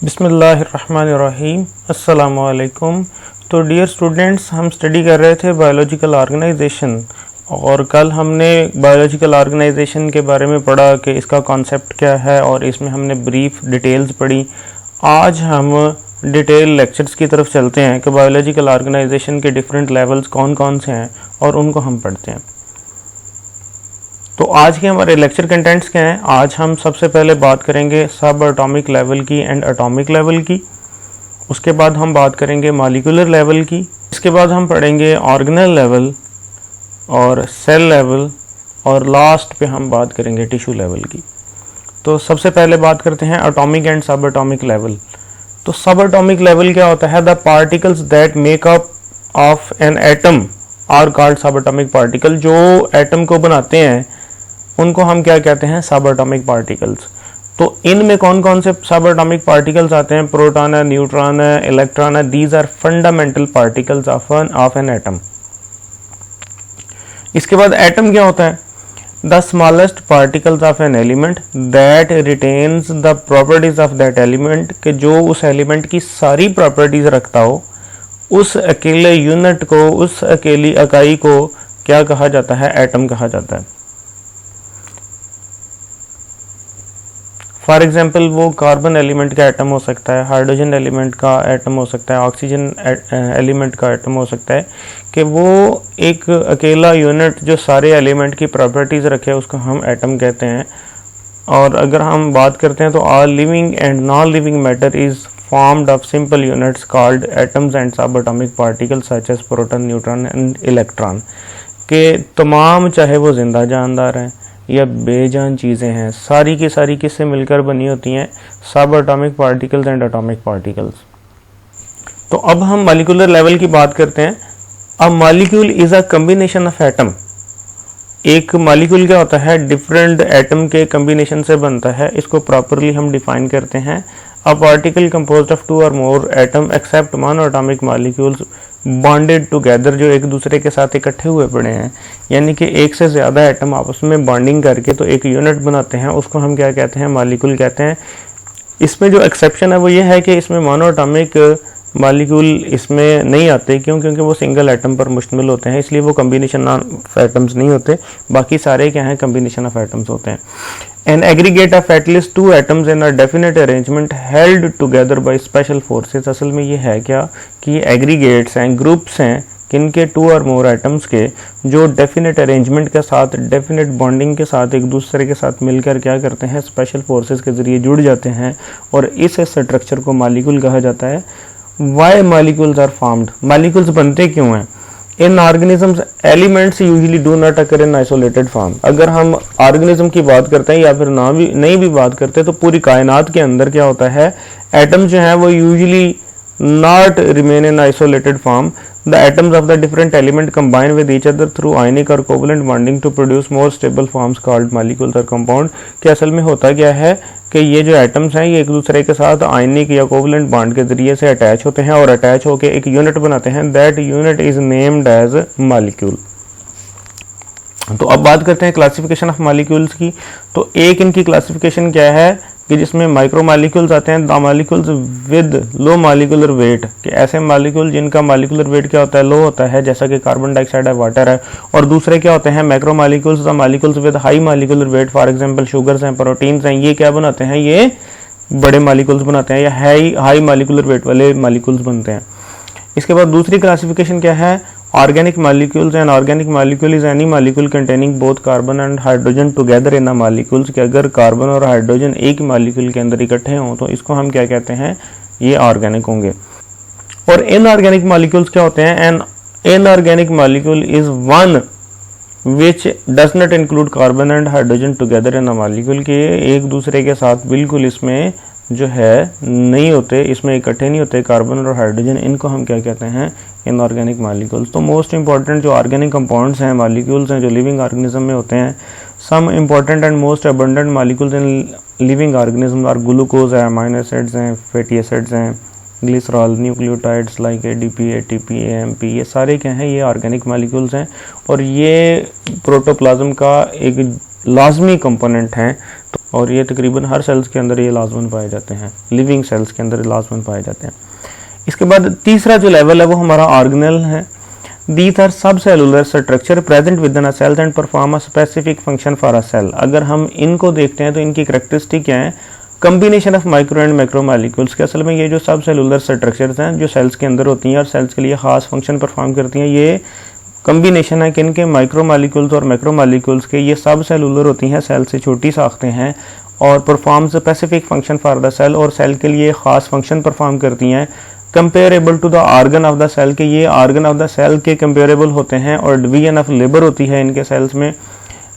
बिस्मिल्लाहिर्रहमानिर्रहीम अस्सलामुअलैकुम। तो डियर स्टूडेंट्स, हम स्टडी कर रहे थे बायोलॉजिकल ऑर्गेनाइजेशन और कल हमने बायोलॉजिकल ऑर्गेनाइजेशन के बारे में पढ़ा कि इसका कॉन्सेप्ट क्या है और इसमें हमने ब्रीफ डिटेल्स पढ़ी। आज हम डिटेल लेक्चर्स की तरफ चलते हैं कि बायोलॉजिकल ऑर्गेनाइजेशन के डिफरेंट लेवल्स कौन कौन से हैं और उनको हम पढ़ते हैं। तो आज के हमारे लेक्चर कंटेंट्स क्या हैं? आज हम सबसे पहले बात करेंगे सब एटॉमिक लेवल की एंड एटॉमिक लेवल की। उसके बाद हम बात करेंगे मॉलिक्यूलर लेवल की। इसके बाद हम पढ़ेंगे ऑर्गेनल लेवल और सेल लेवल और लास्ट पे हम बात करेंगे टिश्यू लेवल की। तो सबसे पहले बात करते हैं atomic and sub atomic level. तो सब एटॉमिक लेवल क्या होता है? The particles that make up of an atom are called sub atomic particle. जो एटम को बनाते हैं उनको हम क्या कहते हैं? सब एटॉमिक पार्टिकल्स। तो इनमें कौन कौन से सब एटॉमिक पार्टिकल्स आते हैं? प्रोटॉन है, न्यूट्रॉन है, इलेक्ट्रॉन है। These are fundamental particles of an atom. इसके बाद एटम क्या होता है? The smallest particles of an element that retains the properties of that element, कि जो उस एलिमेंट की सारी प्रॉपर्टीज रखता हो। उस अकेले यूनिट को, उस अकेली इकाई को क्या कहा जाता है? एटम कहा जाता है। फॉर एग्जाम्पल, वो कार्बन एलिमेंट का एटम हो सकता है, हाइड्रोजन एलिमेंट का एटम हो सकता है, ऑक्सीजन एलिमेंट का एटम हो सकता है, कि वो एक अकेला यूनिट जो सारे एलिमेंट की प्रॉपर्टीज रखे उसको हम एटम कहते हैं। और अगर हम बात करते हैं तो all living and non living matter is formed of simple units called atoms and sub atomic particles such as proton, neutron and electron. के तमाम, चाहे वो जिंदा जानदार हैं या बेजान चीज़ें हैं, सारी की सारी किससे मिलकर बनी होती हैं? सब atomic particles and atomic particles. तो अब हम मॉलिक्यूलर लेवल की बात करते हैं। अब molecule is a combination of atom. एक मॉलिक्यूल क्या होता है? डिफरेंट एटम के कम्बिनेशन से बनता है। इसको प्रॉपरली हम डिफाइन करते हैं। A particle composed of 2 or more atom except mono atomic molecules bonded together, जो एक दूसरे के साथ इकट्ठे हुए पड़े हैं, यानी कि एक से ज़्यादा एटम आपस में बॉन्डिंग करके तो एक यूनिट बनाते हैं, उसको हम क्या कहते हैं? मॉलिक्यूल कहते हैं। इसमें जो एक्सेप्शन है वो ये है कि इसमें मोनो एटॉमिक मॉलिक्यूल इसमें नहीं आते। क्यों? क्योंकि वो सिंगल एटम पर मुश्तमिल होते हैं, इसलिए वो कम्बिनेशन ऑफ एटम्स नहीं होते। बाकी सारे क्या हैं? कम्बिनेशन ऑफ एटम्स होते हैं। An aggregate of at least 2 atoms in a definite arrangement held together by special forces। असल में ये है क्या कि ये एग्रीगेट्स हैं, ग्रुप्स हैं, किनके? 2 और मोर एटम्स के, जो डेफिनेट अरेंजमेंट के साथ, डेफिनेट बॉन्डिंग के साथ एक दूसरे के साथ मिलकर क्या करते हैं? स्पेशल फोर्सेस के जरिए जुड़ जाते हैं और इस स्ट्रक्चर को मॉलिक्यूल कहा जाता है। Why molecules are formed? Molecules बनते क्यों हैं? In organisms elements usually do not occur in isolated form. अगर हम ऑर्गेनिज्म की बात करते हैं या फिर नहीं भी बात करते तो पूरी कायनात के अंदर क्या होता है? एटम जो है वो usually not remain in isolated form. The atoms of the different element combine with each other through ionic और covalent bonding to produce more stable forms called molecules और कंपाउंड। कि असल में होता क्या है कि ये जो एटम्स हैं ये एक दूसरे के साथ आयनिक या कोवलेंट बॉन्ड के जरिए से अटैच होते हैं और अटैच होकर एक यूनिट बनाते हैं। That unit is named as molecule. तो अब बात करते हैं क्लासिफिकेशन ऑफ मॉलिक्यूल्स की। तो एक इनकी क्लासिफिकेशन क्या है कि जिसमें माइक्रो मॉलिक्यूल्स आते हैं, the molecules with low molecular weight, कि ऐसे मॉलिक्यूल जिनका मॉलिक्यूलर वेट क्या होता है? लो होता है, जैसा कि कार्बन डाइऑक्साइड है, वाटर है। और दूसरे क्या होते हैं? Macro molecules, the molecules with high molecular weight, for example sugars हैं, प्रोटीन्स हैं। ये क्या बनाते हैं? ये बड़े मॉलिक्यूल्स बनाते हैं या हाई मॉलिक्यूलर वेट वाले मॉलिक्यूल्स बनते हैं। इसके बाद दूसरी क्लासिफिकेशन क्या है? Organic molecules. And organic molecule is any molecule containing both carbon and hydrogen together in a molecules, कि अगर कार्बन और हाइड्रोजन एक मॉलिक्यूल के अंदर इकट्ठे हों तो इसको हम क्या कहते हैं? ये ऑर्गेनिक होंगे। और इनऑर्गेनिक मॉलिक्यूल्स क्या होते हैं? An inorganic molecule is one which does not include carbon and hydrogen together in a molecule, के एक दूसरे के साथ बिल्कुल इसमें जो है नहीं होते, इसमें इकट्ठे नहीं होते कार्बन और हाइड्रोजन। इनको हम क्या कहते हैं? Inorganic molecules. तो मोस्ट इंपॉर्टेंट जो ऑर्गेनिक कंपाउंड्स हैं, मॉलिक्यूल्स हैं, जो लिविंग ऑर्गेनिज्म में होते हैं, some important and most abundant molecules in living organism are glucose है, अमाइनो एसिड्स हैं, फैटी एसिड्स हैं, glycerol, nucleotides like ADP, ATP, AMP, ये सारे क्या हैं, ये ऑर्गेनिक मॉलिक्यूल्स हैं और ये प्रोटोप्लाज्म का एक लाजमी कंपोनेंट हैं। और ये तकरीबन हर सेल्स के अंदर ये लाजमन पाए जाते हैं, लिविंग सेल्स के अंदर लाजमन पाए जाते हैं। इसके बाद तीसरा जो लेवल है वो हमारा ऑर्गेनेल है। These are subcellular structure present within a cell and perform a specific function for a cell। अगर हम इनको देखते हैं तो इनकी करेक्टरिस्टिक क्या है, combination of micro and macro molecules के। असल में ये जो सब सेलुलर स्ट्रक्चर्स हैं जो सेल्स के अंदर होती हैं और सेल्स के लिए खास फंक्शन परफॉर्म करती हैं, ये कम्बिनेशन है किन के, माइक्रो मॉलिक्यूल्स और मैक्रो मॉलिक्यूल्स के। ये सब सेलुलर होती हैं, सेल से छोटी साख्तें हैं और perform specific function for the cell, और सेल के लिए खास फंक्शन परफॉर्म करती हैं। Comparable to the organ of the cell, के ये ऑर्गन ऑफ द सेल के कंपेरेबल होते हैं और डिवीजन ऑफ लेबर होती है इनके सेल्स में।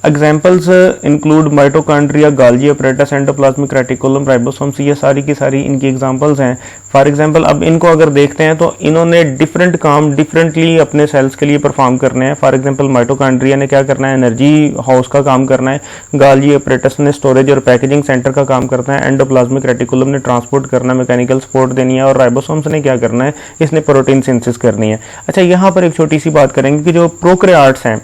Examples include mitochondria, Golgi apparatus, endoplasmic reticulum, ribosomes, ये सारी की सारी इनकी एग्जाम्पल्स हैं। फॉर एग्जाम्पल अब इनको अगर देखते हैं तो इन्होंने डिफरेंट काम डिफरेंटली अपने सेल्स के लिए परफॉर्म करने हैं। फॉर एग्जाम्पल माइटोकॉन्ड्रिया ने क्या करना है, एनर्जी हाउस का काम करना है। गोल्गी अपरेटस ने स्टोरेज और पैकेजिंग सेंटर का काम करना है। एंडोप्लाज्मिक रेटिकुलम ने ट्रांसपोर्ट करना, मैकेनिकल सपोर्ट देनी है। और राइबोसोम्स ने क्या करना है, इसने प्रोटीन सिंथेसिस करनी है। अच्छा, यहाँ पर एक छोटी सी बात करेंगे कि जो प्रोकैरियोट्स हैं,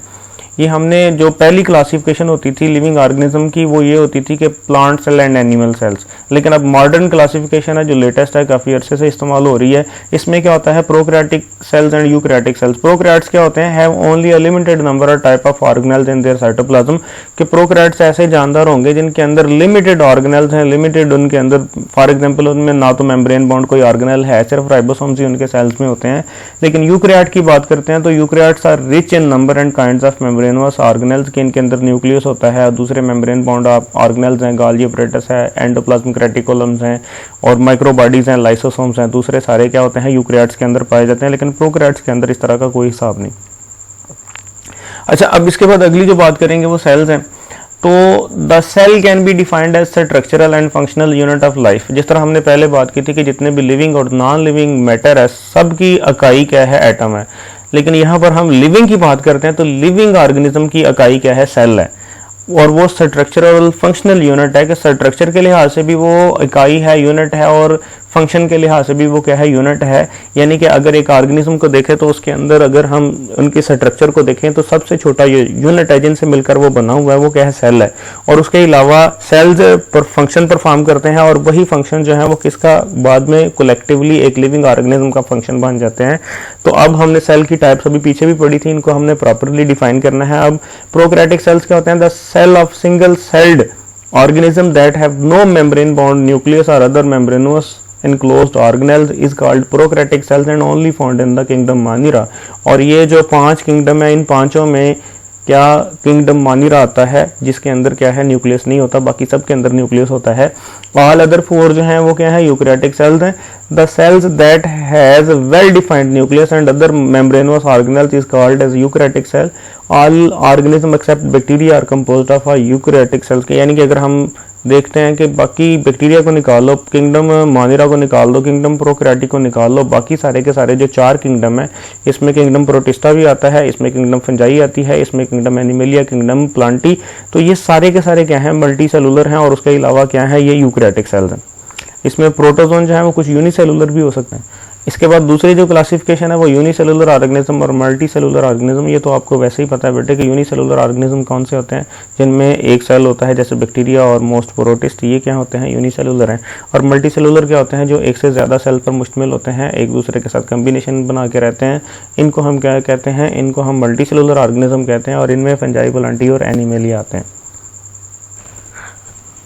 ये हमने जो पहली क्लासिफिकेशन होती थी लिविंग ऑर्गेनिज्म की वो ये होती थी कि plant cell and animal cells, लेकिन अब मॉडर्न क्लासिफिकेशन है जो लेटेस्ट है, काफ़ी अरसे से इस्तेमाल हो रही है। इसमें क्या होता है, prokaryotic cells and eukaryotic cells. Prokaryotes क्या होते हैं, have only a limited number of type of organelles in their cytoplasm, कि प्रोकैरियोट्स ऐसे जानदार होंगे जिनके अंदर लिमिटेड ऑर्गेनेल्स हैं, लिमिटेड उनके अंदर। फॉर एग्जाम्पल उनमें ना तो मेम्ब्रेन बाउंड कोई ऑर्गेनेल है, सिर्फ राइबोसोम्स ही उनके सेल्स में होते हैं। लेकिन यूकैरियोट की बात करते हैं तो eukaryotes are rich in number and kinds of membrane organelles, के इनके अंदर न्यूक्लियस होता है, दूसरे मेम्ब्रेन बाउंड ऑर्गेनेल्स हैं, गोल्गी अपरेटस है, एंडोप्लाज्मिक रेटिकुलम्स हैं और माइक्रोबॉडीज हैं, लाइसोसोम्स हैं। दूसरे सारे क्या होते हैं, यूकैरियोट्स के अंदर पाए जाते हैं, लेकिन प्रोकैरियोट्स के अंदर इस तरह का कोई हिसाब नहीं। अच्छा, अब इसके बाद अगली जो बात करेंगे वो सेल्स हैं। तो the cell can be defined as structural and functional unit of life. जिस तरह हमने पहले बात की थी कि जितने भी लिविंग और नॉन लिविंग मैटर है सबकी इकाई क्या है, एटम है। लेकिन यहाँ पर हम लिविंग की बात करते हैं तो लिविंग ऑर्गेनिज्म की इकाई क्या है, सेल है। और वो स्ट्रक्चरल फंक्शनल यूनिट है कि स्ट्रक्चर के लिहाज से भी वो इकाई है, यूनिट है, और फंक्शन के लिहाज से भी वो क्या है, यूनिट है। यानी कि अगर एक ऑर्गेनिज्म को देखें तो उसके अंदर अगर हम उनके स्ट्रक्चर को देखें तो सबसे छोटा ये यूनिट है जिनसे मिलकर वो बना हुआ है, वो क्या है, सेल है। और उसके अलावा सेल्स पर फंक्शन परफॉर्म करते हैं और वही फंक्शन जो है वो किसका, बाद में कलेक्टिवली एक लिविंग ऑर्गेनिज्म का फंक्शन बन जाते हैं। तो अब हमने सेल की टाइप्स अभी पीछे भी पढ़ी थी, इनको हमने प्रॉपरली डिफाइन करना है। अब प्रोकैरियोटिक सेल्स क्या होते हैं, the cell of single celled organism that have no membrane bound nucleus और other membranous enclosed organelles is called prokaryotic cells and only found in the kingdom Manira। और ये जो 5 किंगडम है, इन पांचों में क्या किंगडम मानिरा आता है जिसके अंदर क्या है, न्यूक्लियस नहीं होता, बाकी सब के अंदर न्यूक्लियस होता है। ऑल अदर 4 जो हैं वो क्या है, यूकैरियोटिक सेल्स हैं। The cells that has well defined nucleus and other membranous organelles is called as eukaryotic cell. All organism except bacteria are composed of eukaryotic cells के। यानी कि अगर हम देखते हैं कि बाकी बैक्टीरिया को निकाल लो, किंगडम मानिरा को निकाल दो, किंगडम प्रोकैरियोटिक को निकाल लो, बाकी सारे के सारे जो 4 किंगडम है, इसमें किंगडम प्रोटिस्टा भी आता है, इसमें किंगडम फंजाई आती है, इसमें किंगडम एनिमेलिया, किंगडम प्लांटी। तो ये सारे के सारे क्या है, मल्टी सेलुलर हैं। और उसके अलावा क्या है, ये यूकैरियोटिक सेल्स हैं। इसमें प्रोटोजोन जो है वो कुछ यूनिसेलुलर भी हो सकते हैं। इसके बाद दूसरी जो क्लासिफिकेशन है वो यूनिसेलुलर ऑर्गेनिज्म और मल्टी सेलुलर ऑर्गेनिज्म। ये तो आपको वैसे ही पता है बेटे कि यूनिसेलुलर ऑर्गेनिज्म कौन से होते हैं, जिनमें एक सेल होता है, जैसे बैक्टीरिया और मोस्ट प्रोटिस्ट, ये क्या होते हैं, यूनिसेलुलर हैं। और मल्टी सेलुलर क्या होते हैं, जो एक से ज़्यादा सेल पर मुश्तमिल होते हैं, एक दूसरे के साथ कम्बिनेशन बना के रहते हैं। इनको हम क्या कहते हैं, इनको हम मल्टी सेलुलर ऑर्गेनिज्म कहते हैं। और इनमें फंजाई, प्लांटी और एनिमेलिया आते हैं।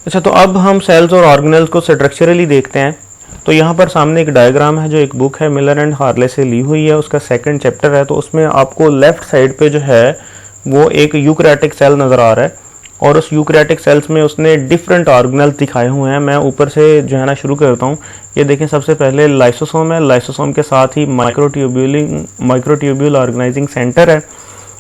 अच्छा, तो अब हम सेल्स और ऑर्गेनेल्स को स्ट्रक्चरली देखते हैं। तो यहाँ पर सामने एक डायग्राम है जो एक बुक है मिलर एंड हार्ले से ली हुई है, उसका 2nd चैप्टर है। तो उसमें आपको लेफ्ट साइड पे जो है वो एक यूकैरियोटिक सेल नज़र आ रहा है और उस यूकैरियोटिक सेल्स में उसने डिफरेंट ऑर्गेनेल्स दिखाए हुए हैं। मैं ऊपर से जो है ना शुरू करता हूँ। ये देखें, सबसे पहले लाइसोसोम है, लाइसोसोम के साथ ही माइक्रोट्यूब्यूल ऑर्गेनाइजिंग सेंटर है,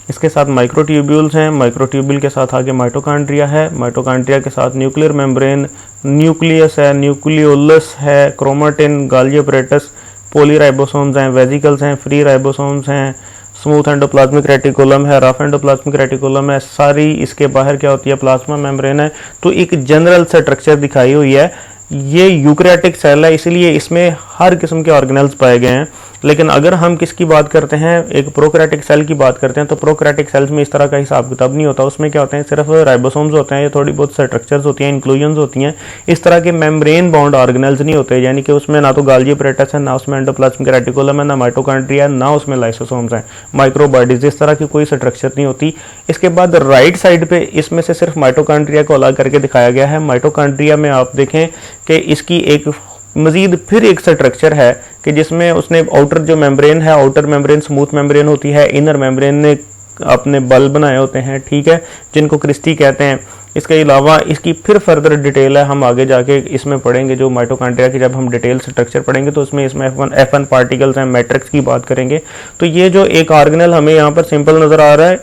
इसके साथ माइक्रोट्यूब्यूल्स हैं, माइक्रोट्यूब्यूल के साथ आगे माइटोकॉन्ड्रिया है, माइटोकॉन्ड्रिया के साथ न्यूक्लियर मेम्ब्रेन, न्यूक्लियस है, न्यूक्लियोलस है, क्रोमाटिन, गोल्गी अपरेटस, पॉलीराइबोसोम्स हैं, वेजिकल्स हैं, फ्री राइबोसोम्स हैं, स्मूथ एंडोप्लाज्मिक रेटिकुलम है, रफ एंडोप्लाज्मिक रेटिकुलम है, सारी इसके बाहर क्या होती है, प्लाज्मा मेम्ब्रेन है। तो एक जनरल स्ट्रक्चर दिखाई हुई है। ये यूकैरियोटिक सेल है, इसलिए इसमें हर किस्म के ऑर्गेनेल्स पाए गए हैं। लेकिन अगर हम किसकी बात करते हैं, एक प्रोकैरियोटिक सेल की बात करते हैं, तो प्रोकैरियोटिक सेल्स में इस तरह का हिसाब किताब नहीं होता। उसमें क्या होते हैं, सिर्फ राइबोसोम्स होते हैं या थोड़ी बहुत स्ट्रक्चर्स होती हैं, इंक्लूजन्स होती हैं। इस तरह के मेम्ब्रेन बाउंड ऑर्गेनेल्स नहीं होते, यानी कि उसमें ना तो गाल्गी अपैरेटस है, ना उसमें एंडोप्लाज्मिक रेटिकुलम है, ना माइटोकॉन्ड्रिया, ना उसमें लाइसोसोम्स हैं, माइक्रोबाइडीज, इस तरह की कोई स्ट्रक्चर नहीं होती। इसके बाद राइट साइड पे इसमें से सिर्फ माइटोकॉन्ड्रिया को अलग करके दिखाया गया है। माइटोकॉन्ड्रिया में आप देखें कि इसकी एक मजीद फिर एक स्ट्रक्चर है कि जिसमें उसने आउटर जो मेम्ब्रेन है, आउटर मेम्ब्रेन स्मूथ मेम्ब्रेन होती है, इनर मेम्ब्रेन ने अपने बल बनाए होते हैं, ठीक है, जिनको क्रिस्टी कहते हैं। इसके अलावा इसकी फिर फर्दर डिटेल है, हम आगे जाके इसमें पढ़ेंगे। जो माइटोकॉन्ड्रिया की जब हम डिटेल स्ट्रक्चर पढ़ेंगे तो इसमें F1 पार्टिकल्स हैं, मैट्रिक्स की बात करेंगे। तो ये जो एक ऑर्गेनेल हमें यहाँ पर सिंपल नज़र आ रहा है,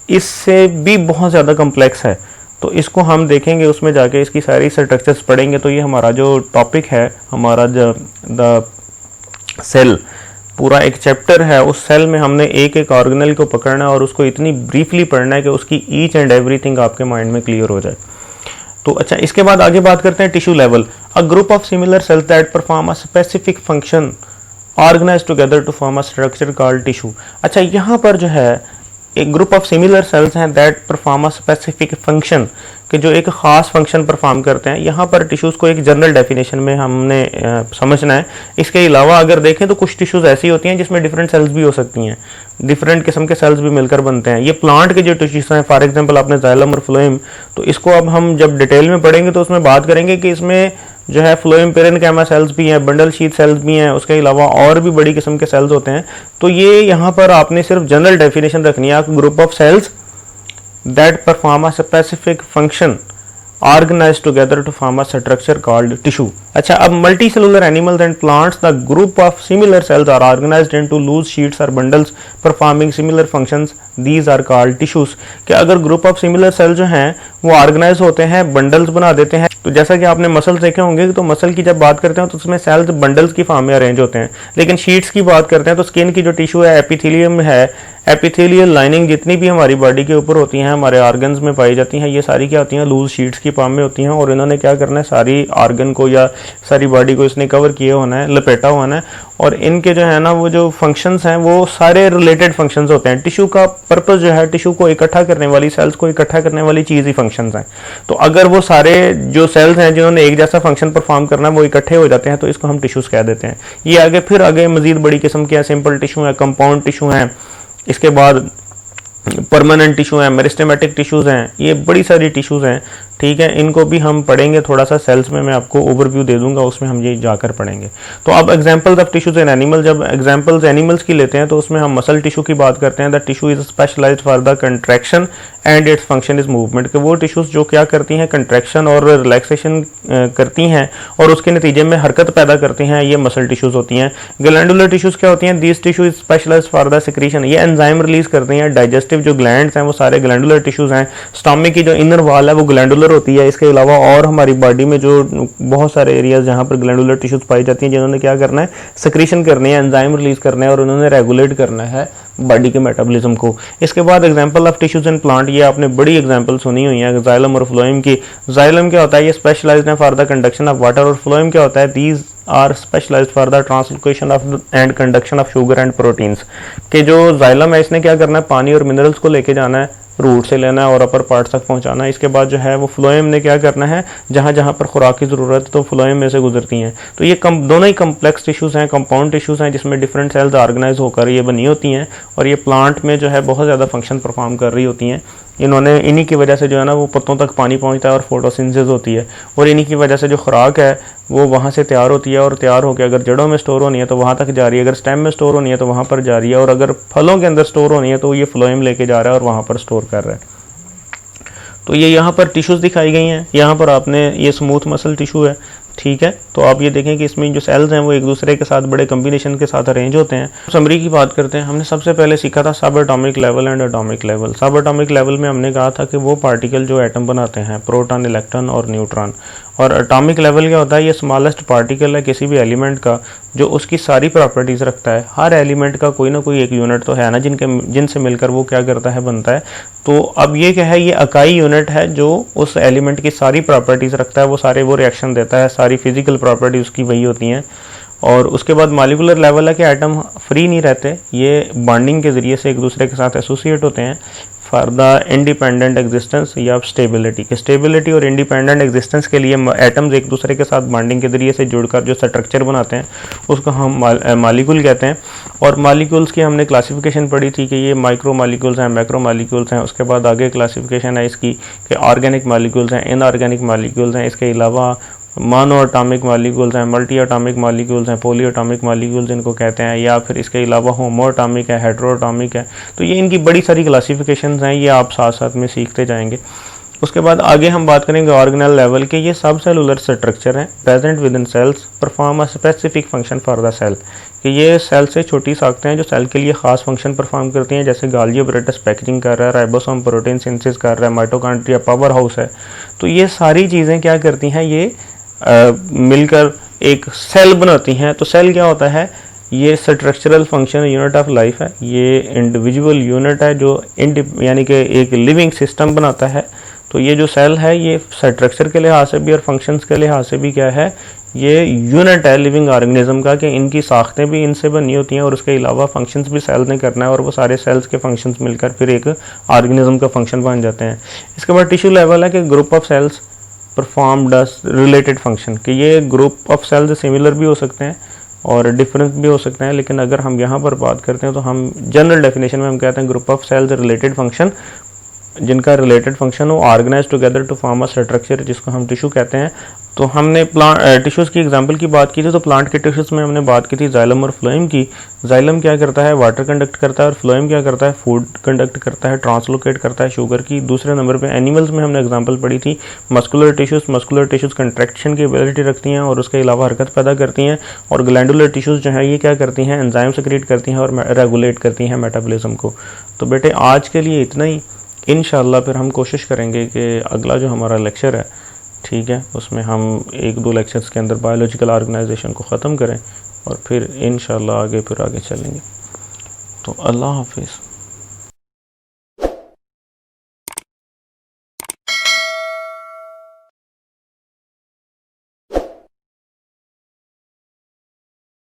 इससे भी बहुत ज़्यादा कम्प्लेक्स है। तो इसको हम देखेंगे, उसमें जाके इसकी सारी स्ट्रक्चर्स पढ़ेंगे। तो ये हमारा जो टॉपिक है, हमारा जो द सेल पूरा एक चैप्टर है, उस सेल में हमने एक एक ऑर्गेनेल को पकड़ना है और उसको इतनी ब्रीफली पढ़ना है कि उसकी ईच एंड एवरीथिंग आपके माइंड में क्लियर हो जाए। तो अच्छा, इसके बाद आगे बात करते हैं tissue level. A group of similar cells that perform a specific function organize together to form a structure called tissue. अच्छा, यहाँ पर जो है एक ग्रुप ऑफ सिमिलर सेल्स हैं that perform a specific function, कि जो एक खास फंक्शन परफॉर्म करते हैं। यहाँ पर टिश्यूज़ को एक जनरल डेफिनेशन में हमने समझना है। इसके अलावा अगर देखें तो कुछ टिश्यूज़ ऐसी होती हैं जिसमें डिफरेंट सेल्स भी हो सकती हैं, डिफरेंट किस्म के सेल्स भी मिलकर बनते हैं। ये प्लांट के जो टिश्यूज़ हैं, फॉर एग्जांपल आपने जाइलम और फ्लोएम, तो इसको अब हम जब डिटेल में पढ़ेंगे तो उसमें बात करेंगे कि इसमें जो है फ्लोएम पेरेन्काइमा सेल्स भी हैं, बंडल शीथ सेल्स भी हैं, उसके अलावा और भी बड़ी किस्म के सेल्स होते हैं। तो ये यहाँ पर आपने सिर्फ जनरल डेफिनेशन रखनी है, group of cells that perform a specific function organized together to form a structure called tissue. अच्छा, अब multicellular animals and plants, the group of similar cells are organized into loose sheets or bundles performing similar functions. These are called tissues. कि अगर group of similar cells जो हैं वो organise होते हैं, bundles बना देते हैं। तो जैसा कि आपने मसल्स देखे होंगे, तो मसल की जब बात करते हैं तो उसमें सेल्स बंडल्स की फॉर्म में अरेंज होते हैं। लेकिन शीट्स की बात करते हैं तो स्किन की जो टिश्यू है, एपिथेलियम है, एपिथेलियल लाइनिंग जितनी भी हमारी बॉडी के ऊपर होती हैं, हमारे ऑर्गन्स में पाई जाती हैं, ये सारी क्या होती हैं, लूज शीट्स की फॉर्म में होती हैं। और इन्होंने क्या करना है, सारी ऑर्गन को या सारी बॉडी को इसने कवर किए होना है, लपेटा होना है। और इनके जो है ना, वो जो फंक्शंस हैं वो सारे रिलेटेड फंक्शंस होते हैं। टिश्यू का पर्पस जो है, टिश्यू को इकट्ठा करने वाली, सेल्स को इकट्ठा करने वाली चीज़ ही फंक्शंस हैं। तो अगर वो सारे जो सेल्स हैं जिन्होंने एक जैसा फंक्शन परफॉर्म करना है वो इकट्ठे हो जाते हैं तो इसको हम टिश्यूज कह देते हैं। ये आगे फिर आगे मजीद बड़ी किस्म के सिंपल टिश्यू है, कंपाउंड टिश्यू हैं, इसके बाद परमानेंट टिश्यू है, मेरिस्टेमेटिक टिश्यूज हैं, ये बड़ी सारी टिश्यूज हैं, ठीक है। इनको भी हम पढ़ेंगे थोड़ा सा सेल्स में, मैं आपको ओवरव्यू दे दूंगा, उसमें हम ये जाकर पढ़ेंगे। तो अब examples of tissues in animal, जब एग्जांपल्स एनिमल्स की लेते हैं तो उसमें हम मसल टिश्यू की बात करते हैं। The tissue is specialized for the contraction and its function is movement, कि वो टिश्यूज जो क्या करती हैं, कंट्रैक्शन और रिलैक्सेशन करती हैं और उसके नतीजे में हरकत पैदा करती हैं, ये मसल टिश्यूज होती हैं। ग्लैंडुलर टिश्यूज क्या होती हैं, this tissue is specialized for the secretion, ये एंजाइम रिलीज करती हैं। डाइजेस्टिव जो ग्लैंड्स हैं वो सारे ग्लैंडुलर टिश्यूज हैं। स्टमक की जो इनर वॉल है वो ग्लैंडुलर होती है। इसके अलावा और हमारी बॉडी में जो बहुत सारे एरियाज जहां पर ग्लैंडुलर टिश्यूज पाई जाती हैं, जिन्होंने क्या करना है, सिक्रीशन करनी है, एंजाइम रिलीज करना है और उन्होंने रेगुलेट करना है बॉडी के मेटाबॉलिज्म को। इसके बाद example of tissues in plant, ये आपने बड़ी एग्जांपल सुनी हुई है जाइलम और फ्लोएम की। जाइलम क्या होता है, ये स्पेशलाइज्ड है for the conduction of water, और फ्लोएम क्या होता है, these are specialized for the translocation of and conduction of sugar and proteins, के जो जाइलम है इसने क्या करना है, पानी और मिनरल्स को लेके जाना है, रूट से लेना है और अपर पार्ट तक पहुंचाना है। इसके बाद जो है वो फ्लोएम ने क्या करना है, जहां जहां पर खुराक की जरूरत है तो फ्लोएम में से गुजरती हैं। तो ये दोनों ही कम्प्लेक्स टिश्यूज हैं, कंपाउंड टिश्यूज हैं, जिसमें डिफरेंट सेल्स ऑर्गेनाइज होकर ये बनी होती हैं और ये प्लांट में जो है बहुत ज़्यादा फंक्शन परफॉर्म कर रही होती हैं। इन्हीं की वजह से जो है ना वो पत्तों तक पानी पहुंचता है और फोटोसिंथेसिस होती है, और इन्हीं की वजह से जो खुराक है वो वहाँ से तैयार होती है और तैयार होकर अगर जड़ों में स्टोर होनी है तो वहाँ तक जा रही है, अगर स्टेम में स्टोर होनी है तो वहाँ पर जा रही है, और अगर फलों के अंदर स्टोर होनी है तो ये फ्लोएम लेके जा रहा है और वहाँ पर स्टोर कर रहा है। तो ये यहाँ पर टिश्यूज दिखाई गई हैं। यहाँ पर आपने ये स्मूथ मसल टिश्यू है, ठीक है। तो आप ये देखें कि इसमें जो सेल्स हैं वो एक दूसरे के साथ बड़े कॉम्बिनेशन के साथ अरेंज होते हैं। समरी की बात करते हैं, हमने सबसे पहले सीखा था सब atomic level and atomic level. सब एटॉमिक लेवल में हमने कहा था कि वो पार्टिकल जो एटम बनाते हैं, प्रोटॉन, इलेक्ट्रॉन और न्यूट्रॉन। और एटॉमिक लेवल क्या होता है, ये स्मॉलेस्ट पार्टिकल है किसी भी एलिमेंट का जो उसकी सारी प्रॉपर्टीज रखता है। हर एलिमेंट का कोई ना कोई एक यूनिट तो है ना जिनसे मिलकर वो क्या करता है, बनता है। तो अब ये क्या है, ये इकाई यूनिट है जो उस एलिमेंट की सारी प्रॉपर्टीज रखता है, वो सारे वो रिएक्शन देता है, सारी फिजिकल प्रॉपर्टी उसकी वही होती हैं। और उसके बाद मॉलिक्यूलर लेवल है कि एटम फ्री नहीं रहते, ये बॉन्डिंग के ज़रिए से एक दूसरे के साथ एसोसिएट होते हैं फॉर द इंडिपेंडेंट एग्जिस्टेंस या स्टेबिलिटी। के स्टेबिलिटी और इंडिपेंडेंट एग्जिस्टेंस के लिए एटम्स एक दूसरे के साथ बॉन्डिंग के ज़रिए से जुड़कर जो स्ट्रक्चर बनाते हैं उसको हम मॉलिक्यूल कहते हैं। और मॉलिक्यूल्स की हमने क्लासिफिकेशन पढ़ी थी कि ये माइक्रो मॉलिक्यूल्स हैं, मैक्रो मॉलिक्यूल्स हैं। उसके बाद आगे क्लासिफिकेशन है इसकी कि ऑर्गेनिक मॉलिक्यूल्स हैं, इनऑर्गेनिक मॉलिक्यूल्स हैं। इसके अलावा मोनो एटॉमिक मॉलिक्यूल्स हैं, मल्टी एटॉमिक मॉलिक्यूल्स हैं, पॉली एटॉमिक मॉलिक्यूल्स इनको कहते हैं, या फिर इसके अलावा होमो एटॉमिक है, हेटेरो एटॉमिक है। तो ये इनकी बड़ी सारी क्लासिफिकेशंस हैं, ये आप साथ साथ में सीखते जाएंगे। उसके बाद आगे हम बात करेंगे ऑर्गेनल लेवल के। ये सब सेलुलर स्ट्रक्चर हैं present within cells perform a specific function for the cell. कि ये सेल से छोटी साख्तें हैं जो सेल के लिए खास फंक्शन परफॉर्म करती हैं, जैसे गाल्गी अपरेटस पैकेजिंग कर रहा है, राइबोसोम प्रोटीन सिंथेसिस कर रहा है, माइटोकॉन्ड्रिया पावर हाउस है। तो ये सारी चीज़ें क्या करती हैं, ये मिलकर एक सेल बनाती हैं। तो सेल क्या होता है, ये structural function unit of life है, ये इंडिविजुअल यूनिट है जो यानी कि एक लिविंग सिस्टम बनाता है। तो ये जो सेल है ये स्ट्रक्चर के लिहाज से भी और फंक्शंस के लिहाज से भी क्या है, ये यूनिट है लिविंग ऑर्गेनिज्म का, कि इनकी साख्तें भी इनसे बनी होती हैं और उसके अलावा फंक्शंस भी सेल ने करना है, और वो सारे सेल्स के फंक्शंस मिलकर फिर एक ऑर्गेनिज्म का फंक्शन बन जाते हैं। इसके बाद टिश्यू लेवल है कि group of cells perform does related function. कि ये ग्रुप ऑफ सेल्स सिमिलर भी हो सकते हैं और डिफरेंट भी हो सकते हैं, लेकिन अगर हम यहाँ पर बात करते हैं तो हम जनरल डेफिनेशन में हम कहते हैं group of cells related function, जिनका रिलेटेड फंक्शन हो organize together to form a structure, जिसको हम टिश्यू कहते हैं। तो हमने टिश्यूज़ की एग्जांपल की बात की थी, तो प्लांट के टिश्यूज़ में हमने बात की थी जाइलम और फ्लोएम की। जाइलम क्या करता है, वाटर कंडक्ट करता है, और फ्लोएम क्या करता है, फूड कंडक्ट करता है, ट्रांसलोकेट करता है शुगर की। दूसरे नंबर पे एनिमल्स में हमने एग्जांपल पढ़ी थी मस्कुलर टिश्यूज़ कंट्रैक्शन की एबिलिटी रखती हैं और उसके अलावा हरकत पैदा करती हैं। और ग्लैंडुलर टिश्यूज़ जो है ये क्या करती हैं, एंजाइम सेक्रेट करती हैं और रेगुलेट करती हैं मेटाबॉलिज्म को। तो बेटे आज के लिए इतना ही। इंशाल्लाह फिर हम कोशिश करेंगे कि अगला जो हमारा लेक्चर है, ठीक है, उसमें हम 1-2 लेक्चर्स के अंदर बायोलॉजिकल ऑर्गेनाइजेशन को ख़त्म करें और फिर इंशाल्लाह आगे चलेंगे। तो अल्लाह हाफिज़।